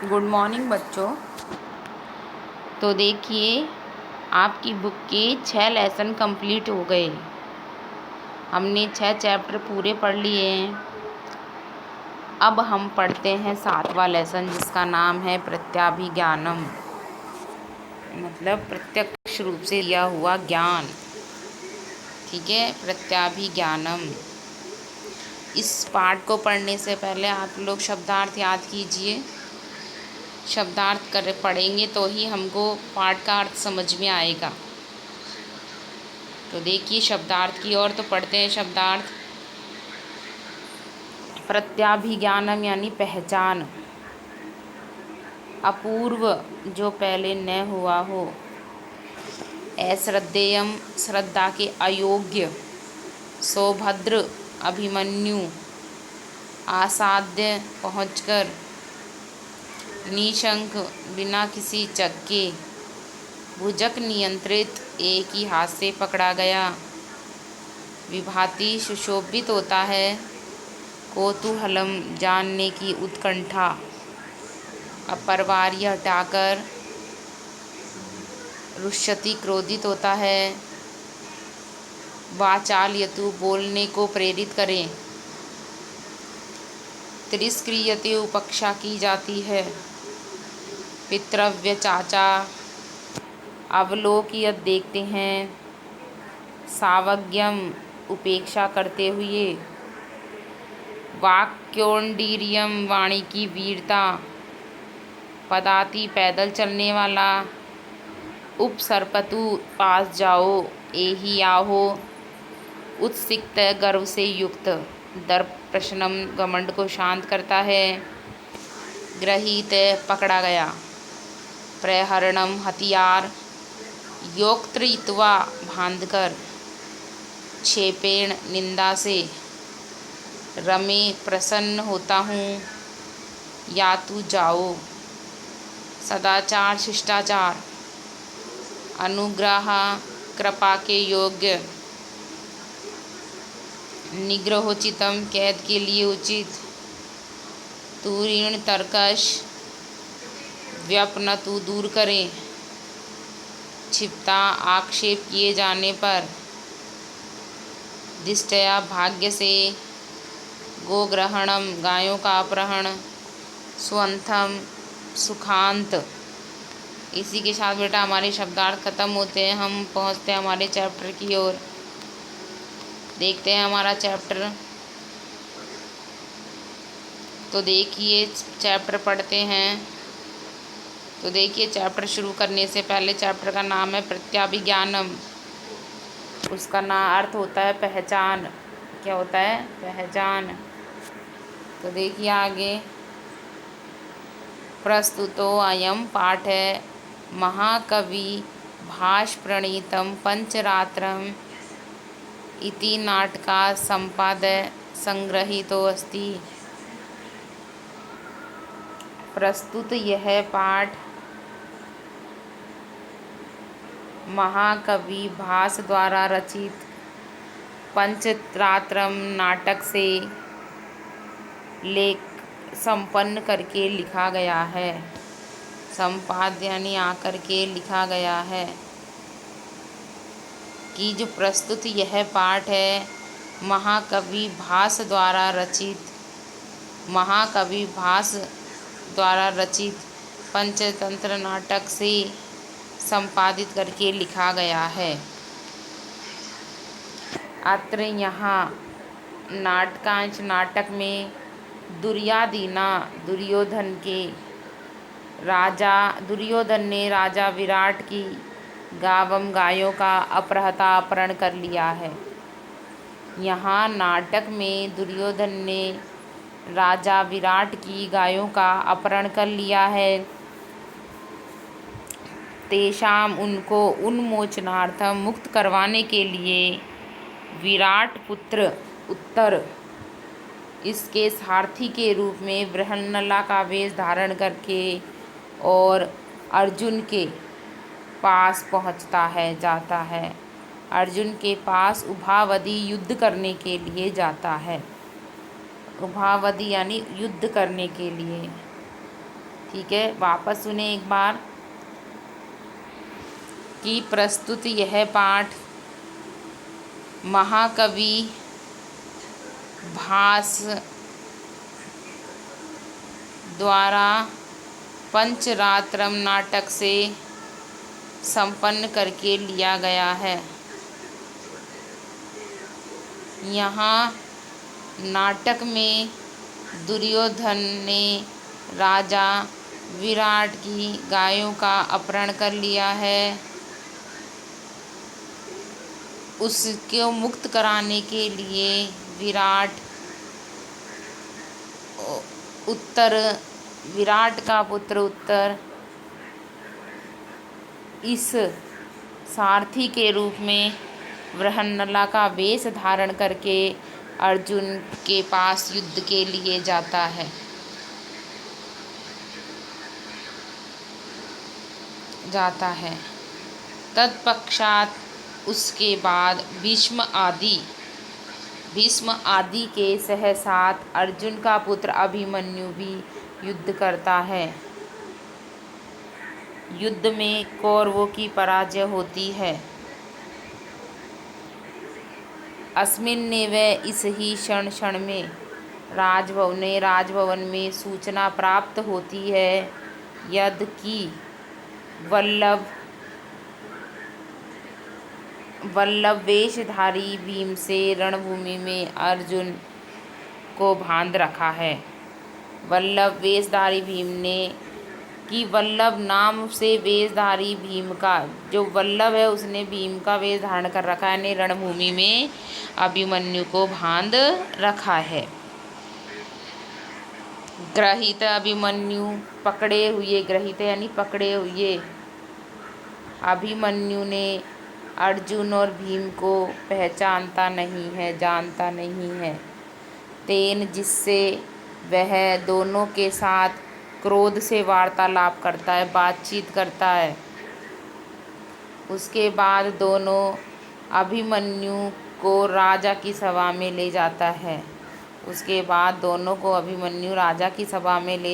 Good morning बच्चों। तो देखिए, आपकी बुक के 6 लेसन कंप्लीट हो गए। हमने 6 चैप्टर पूरे पढ़ लिए हैं। अब हम पढ़ते हैं 7वां लेसन, जिसका नाम है प्रत्याभिज्ञानम, मतलब प्रत्यक्ष रूप से लिया हुआ ज्ञान। ठीक है, प्रत्याभिज्ञानम। इस पाठ को पढ़ने से पहले आप लोग शब्दार्थ याद कीजिए। शब्दार्थ पढ़ेंगे तो ही हमको पाठ का अर्थ समझ में आएगा। तो देखिए शब्दार्थ की ओर, तो पढ़ते हैं शब्दार्थ। प्रत्याभिज्ञानम यानी पहचान, अपूर्व जो पहले न हुआ हो। अश्रद्धेयम श्रद्धा के अयोग्य। सौभद्र अभिमन्यु असाध्य पहुंचकर। निशंक बिना किसी चक के। भुजक नियंत्रित एक ही हाथ से पकड़ा गया। विभाति सुशोभित होता है। कौतूहलम जानने की उत्कंठा। अपरवार्य हटाकर। रुष्यति क्रोधित होता है। वाचाल्यतु बोलने को प्रेरित करें। तिरस्क्रियते उपेक्षा की जाती है। पितृव्य चाचा अवलोकियत देखते हैं। सावज्ञम उपेक्षा करते हुए। वाक्योंडीर्यम वाणी की वीरता। पदाति पैदल चलने वाला। उपसर्पतु पास जाओ। एहि आहो। उत्सिक्त गर्व से युक्त। दर्प प्रश्नम घमंड को शांत करता है। गृहीत पकड़ा गया। प्रहरणम हथियार। योक्तृत्वा बांधकर। क्षेपेण निंदा से। रमे प्रसन्न होता हूँ। यातु जाओ। सदाचार शिष्टाचार। अनुग्रह कृपा के योग्य। निग्रहोचितम कैद के लिए उचित। तुरीण तर्कश व्यपनतु दूर करें। क्षिप्ता आक्षेप किए जाने पर। दिष्टया भाग्य से। गोग्रहणम गायों का अपहरण। स्वंथम सुखांत। इसी के साथ बेटा हमारे शब्दार्थ खत्म होते हैं। हम पहुंचते हैं हमारे चैप्टर की ओर। देखते हैं हमारा चैप्टर। तो देखिए चैप्टर पढ़ते हैं। तो देखिए चैप्टर शुरू करने से पहले चैप्टर का नाम है प्रत्याभिज्ञानम। उसका अर्थ होता है पहचान। क्या होता है? पहचान। तो देखिए आगे। प्रस्तुतो अयम पाठ महाकवि भाष प्रणीतम पंचरात्रम इति नाटका संपादय संग्रहीतो अस्ति। प्रस्तुत यह पाठ महाकवि भास द्वारा रचित पंचरात्रम नाटक से लेख संपन्न करके लिखा गया है। संपाद्य यानी आकर के लिखा गया है। कि जो प्रस्तुत यह पाठ है महाकवि भास द्वारा रचित पंचतंत्र नाटक से संपादित करके लिखा गया है। अत्र यहाँ नाटकांश नाटक में दुर्योधन ने राजा विराट की गायों का अपहरण कर लिया है। यहाँ नाटक में दुर्योधन ने राजा विराट की गायों का अपहरण कर लिया है। तेषाम उनको उन्मोचनार्थम मुक्त करवाने के लिए विराट पुत्र उत्तर इसके सारथी के रूप में बृहन्नला का वेश धारण करके और अर्जुन के पास जाता है। अर्जुन के पास उभावदी युद्ध करने के लिए जाता है। उभावदी यानी युद्ध करने के लिए। ठीक है, वापस सुने एक बार कि प्रस्तुत यह पाठ महाकवि भास द्वारा पंचरात्रम नाटक से संपन्न करके लिया गया है। यहाँ नाटक में दुर्योधन ने राजा विराट की गायों का अपहरण कर लिया है। उसको मुक्त कराने के लिए विराट का पुत्र उत्तर इस सारथी के रूप में बृहन्नला का वेश धारण करके अर्जुन के पास युद्ध के लिए जाता है। तत्पश्चात उसके बाद भीष्म आदि के साथ अर्जुन का पुत्र अभिमन्यु भी युद्ध करता है। युद्ध में कौरवों की पराजय होती है। अस्मिन्नेव इस ही क्षण में राजभवन में सूचना प्राप्त होती है यदि कि वल्लभ वेशधारी भीम से रणभूमि में अर्जुन को बांध रखा है। वल्लभ वेशधारी भीम ने कि वल्लभ नाम से वेशधारी भीम का जो वल्लभ है उसने भीम का वेश धारण कर रखा है, ने रणभूमि में अभिमन्यु को बांध रखा है। ग्रहित अभिमन्यु ग्रहित यानी पकड़े हुए अभिमन्यु ने अर्जुन और भीम को जानता नहीं है। तेन जिससे वह दोनों के साथ क्रोध से वार्तालाप करता है, बातचीत करता है। उसके बाद दोनों अभिमन्यु को राजा की सभा में ले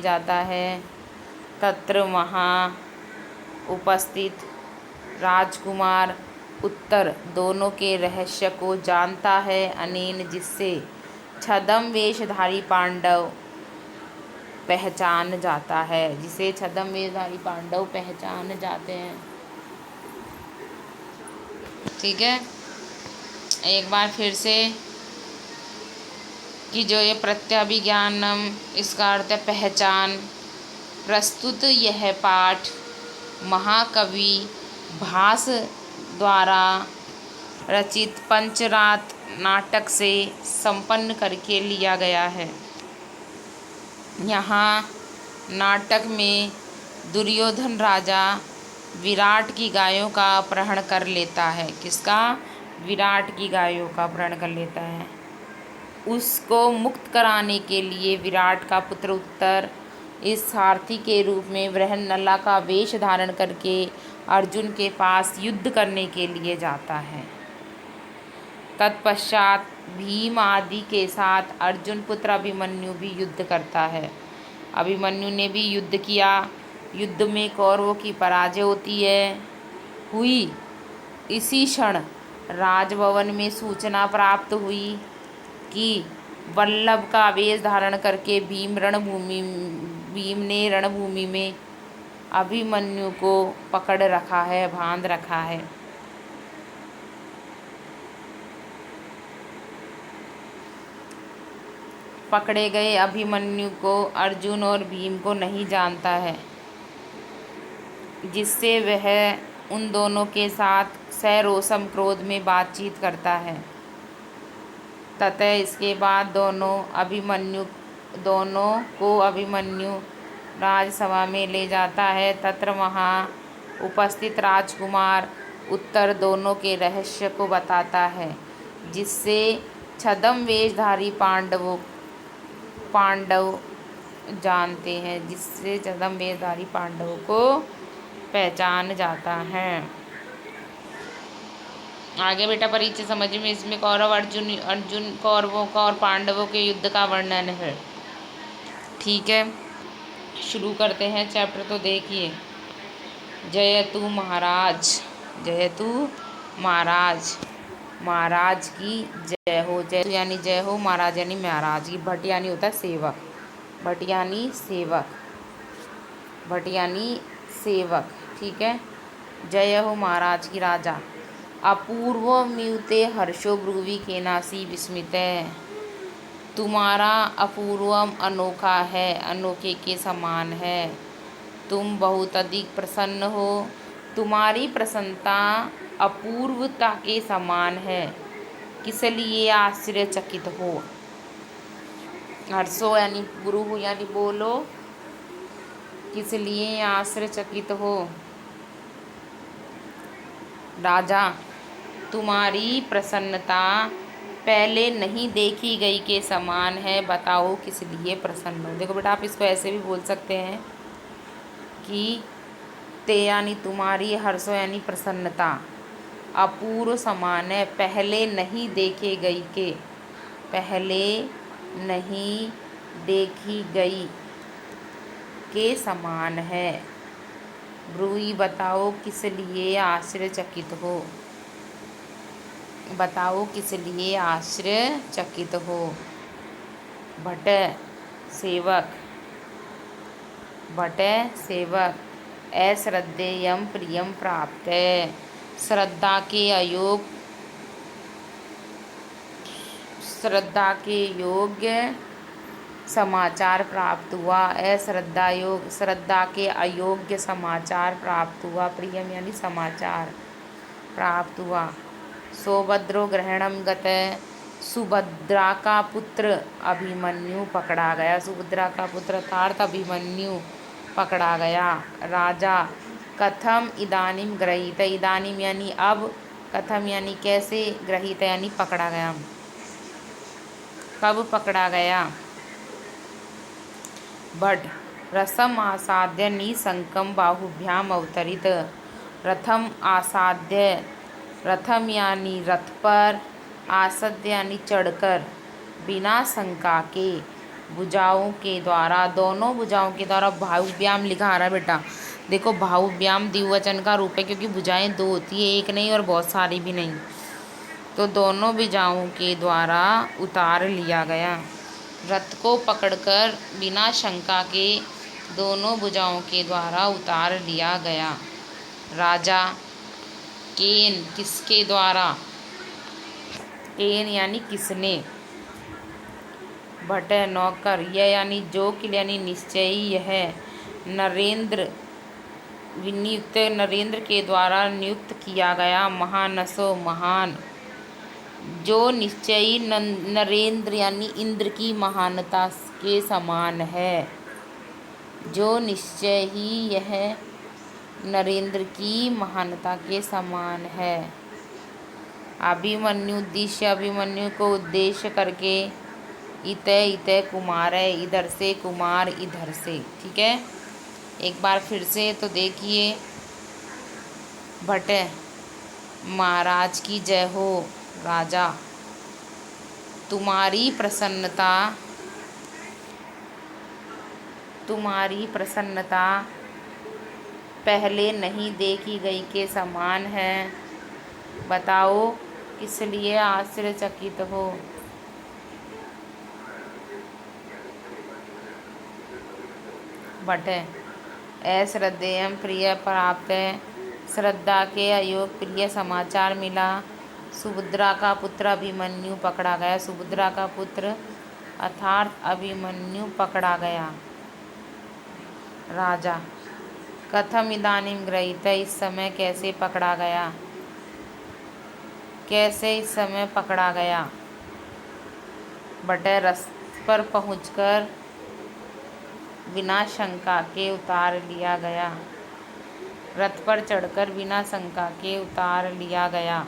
जाता है। तत्र वहाँ उपस्थित राजकुमार उत्तर दोनों के रहस्य को जानता है, अनेन जिससे छद्म वेशधारी पांडव पहचान जाता है, जिसे छद्म वेशधारी पांडव पहचान जाते हैं। ठीक है, एक बार फिर से कि जो ये प्रत्यभिज्ञानम इसका अर्थ है पहचान। प्रस्तुत यह पाठ महाकवि भास द्वारा रचित पंचरात नाटक से संपन्न करके लिया गया है। यहाँ नाटक में दुर्योधन राजा विराट की गायों का अपहरण कर लेता है। किसका? विराट की गायों का अपहरण कर लेता है। उसको मुक्त कराने के लिए विराट का पुत्र उत्तर इस सारथी के रूप में बृहन्नला का वेश धारण करके अर्जुन के पास युद्ध करने के लिए जाता है। तत्पश्चात भीम आदि के साथ अर्जुन पुत्र अभिमन्यु भी युद्ध करता है। अभिमन्यु ने भी युद्ध किया। युद्ध में कौरवों की पराजय हुई। इसी क्षण राजभवन में सूचना प्राप्त हुई कि वल्लभ का वेश धारण करके भीम ने रणभूमि में अभिमन्यु को पकड़ रखा है, बांध रखा है। पकड़े गए अभिमन्यु को अर्जुन और भीम को नहीं जानता है, जिससे वह उन दोनों के साथ सरोषम क्रोध में बातचीत करता है। ततः इसके बाद दोनों को अभिमन्यु राजसभा में ले जाता है। तत्र वहाँ उपस्थित राजकुमार उत्तर दोनों के रहस्य को बताता है, जिससे छद्म वेशधारी पांडव जानते हैं, जिससे छद्म वेशधारी पांडवों को पहचान जाता है। आगे बेटा परिचय समझ में, इसमें कौरवों का और पांडवों के युद्ध का वर्णन है। ठीक है, शुरू करते हैं चैप्टर। तो देखिए, जयतु महाराज, जयतु महाराज, महाराज की जय हो। जय यानी जय हो, महाराज यानी महाराज की। भट यानी होता है सेवक, भट यानी सेवक, भट यानी सेवक, ठीक है। जय हो महाराज की राजा। अपूर्व म्यूते हर्षो ब्रुवी केनासी विस्मित। तुम्हारा अपूर्वम अनोखा है, अनोखे के समान है। तुम बहुत अधिक प्रसन्न हो, तुम्हारी प्रसन्नता अपूर्वता के समान है। किस लिए आश्चर्यचकित हो। हर्षो यानी गुरु हो यानी बोलो, किस लिए आश्चर्यचकित हो। राजा, तुम्हारी प्रसन्नता पहले नहीं देखी गई के समान है, बताओ किस लिए प्रसन्न हो। देखो बेटा, आप इसको ऐसे भी बोल सकते हैं कि ते यानी तुम्हारी, हर्षो यानी प्रसन्नता, अपूर्व समान है, पहले नहीं देखे गई के, पहले नहीं देखी गई के समान है। ब्रूई, बताओ किस लिए आश्चर्यचकित हो, बताओ किस लिए आश्चर्यचकित हो। भट सेवक, भट सेवक। अश्रद्धेयम प्रियम प्राप्त है, श्रद्धा के अयोग, श्रद्धा के योग्य समाचार प्राप्त हुआ। अश्रद्धा योग, श्रद्धा के अयोग्य समाचार प्राप्त हुआ। प्रियम यानी समाचार प्राप्त हुआ। सौभद्रो ग्रहणम गते, सुभद्रा का पुत्र अभिमन्यु पकड़ा गया। सुभद्रा का पुत्र अर्थात अभिमन्यु पकड़ा गया। राजा, कथम इदानीम गृहीत, इदानीम यानी अब, कथम यानी कैसे, गृहीत यानी पकड़ा गया, कब पकड़ा गया। भट, रसम आसाद्य निसंकम बाहुभ्याम अवतरित। रथम आसाद्य, रथम यानी रथ पर, आसाद्य यानी चढ़कर, बिना शंका के, भुजाओं के द्वारा, दोनों भुजाओं के द्वारा। बाहुव्याम लिखा आ रहा है बेटा, देखो बाहुव्याम द्विवचन का रूप है, क्योंकि भुजाएं दो होती है, एक नहीं और बहुत सारी भी नहीं। तो दोनों भुजाओं के द्वारा उतार लिया गया। रथ को पकड़कर बिना शंका के दोनों भुजाओं के द्वारा उतार लिया गया। राजा, केन किसके द्वारा, केन यानी किसने। भट, नौकर, यह यानी जो कि यानी निश्चय यह नरेंद्र, विनियुक्त, नरेंद्र के द्वारा नियुक्त किया गया। महानसो, महान, जो निश्चयी नरेंद्र यानी इंद्र की महानता के समान है। जो निश्चय ही यह नरेंद्र की महानता के समान है। अभिमन्यु, उद्देश्य, अभिमन्यु को उद्देश्य करके। इतः, इतः कुमार है, इधर से कुमार, इधर से, ठीक है। एक बार फिर से तो देखिए। भट, महाराज की जय हो। राजा, तुम्हारी प्रसन्नता, तुम्हारी प्रसन्नता पहले नहीं देखी गई के समान है, बताओ किस लिए आश्चर्यचकित हो। भट, अश्रद्धेयम प्रिय प्राप्त, श्रद्धा के अयोग प्रिय समाचार मिला। सुभद्रा का पुत्र अभिमन्यु पकड़ा गया। सुभद्रा का पुत्र अर्थात अभिमन्यु पकड़ा गया। राजा, कथम इदानीम गृहीत, इस समय कैसे पकड़ा गया, कैसे इस समय पकड़ा गया। भट, रथ पर पहुंचकर बिना शंका के उतार लिया गया। रथ पर चढ़कर बिना शंका के उतार लिया गया।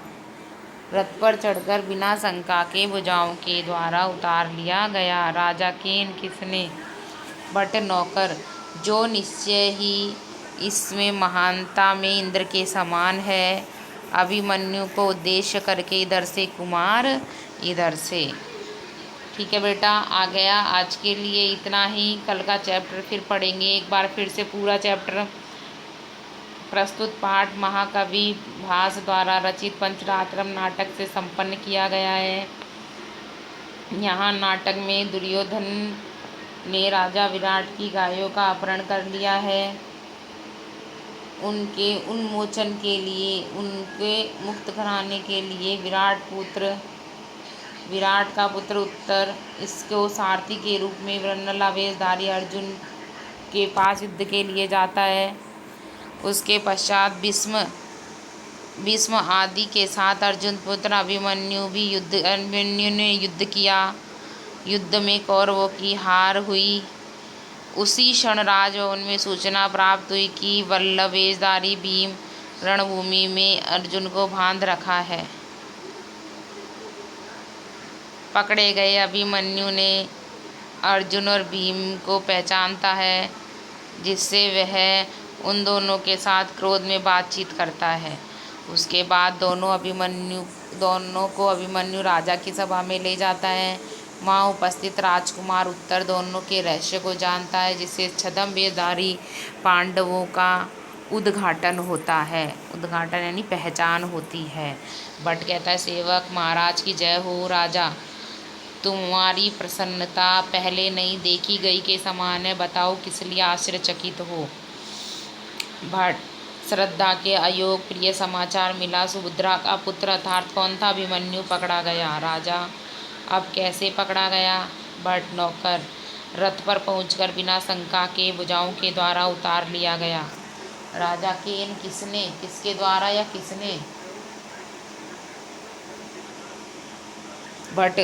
रथ पर चढ़कर बिना शंका के भुजाओं के द्वारा उतार लिया गया। राजा, केन किसने। भट, नौकर, जो निश्चय ही इसमें महानता में इंद्र के समान है। अभिमन्यु को उद्देश्य करके, इधर से कुमार, इधर से। ठीक है बेटा, आ गया। आज के लिए इतना ही। कल का चैप्टर फिर पढ़ेंगे। एक बार फिर से पूरा चैप्टर। प्रस्तुत पाठ महाकवि भास द्वारा रचित पंचरात्रम नाटक से संपन्न किया गया है। यहाँ नाटक में दुर्योधन ने राजा विराट की गायों का अपहरण कर लिया है। उनके उन्मोचन के लिए, उनके मुक्त कराने के लिए विराट का पुत्र उत्तर इसको सारथी के रूप में वृषण वेशधारी अर्जुन के पास युद्ध के लिए जाता है। उसके पश्चात भीष्म आदि के साथ अर्जुन पुत्र अभिमन्यु ने युद्ध किया। युद्ध में कौरवों की हार हुई। उसी क्षण राजभवन में सूचना प्राप्त हुई कि वल्लभ वेशधारी भीम रणभूमि में अर्जुन को बांध रखा है। पकड़े गए अभिमन्यु ने अर्जुन और भीम को पहचानता है, जिससे वह उन दोनों के साथ क्रोध में बातचीत करता है। उसके बाद दोनों को अभिमन्यु राजा की सभा में ले जाता है। वहाँ उपस्थित राजकुमार उत्तर दोनों के रहस्य को जानता है, जिससे छद्म वेशधारी पांडवों का उद्घाटन होता है। उद्घाटन यानी पहचान होती है। भट्ट कहता है, सेवक महाराज की जय हो। राजा, तुम्हारी प्रसन्नता पहले नहीं देखी गई के समान है। बताओ किस लिए आश्चर्यचकित हो। भट्ट, श्रद्धा के अयोग प्रिय समाचार मिला। सुभद्रा का पुत्र अर्थात कौन था? अभिमन्यु पकड़ा गया। राजा, अब कैसे पकड़ा गया? भट्ट, नौकर रथ पर पहुंचकर बिना शंका के भुजाओं के द्वारा उतार लिया गया। राजा, केन किसने? किसके द्वारा या किसने? भट्ट,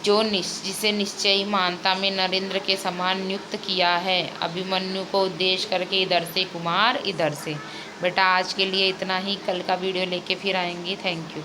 जिसे निश्चयी मानता में नरेंद्र के समान नियुक्त किया है। अभिमन्यु को उद्देश्य करके, इधर से कुमार, इधर से। बेटा आज के लिए इतना ही। कल का वीडियो लेके फिर आएंगे। Thank you.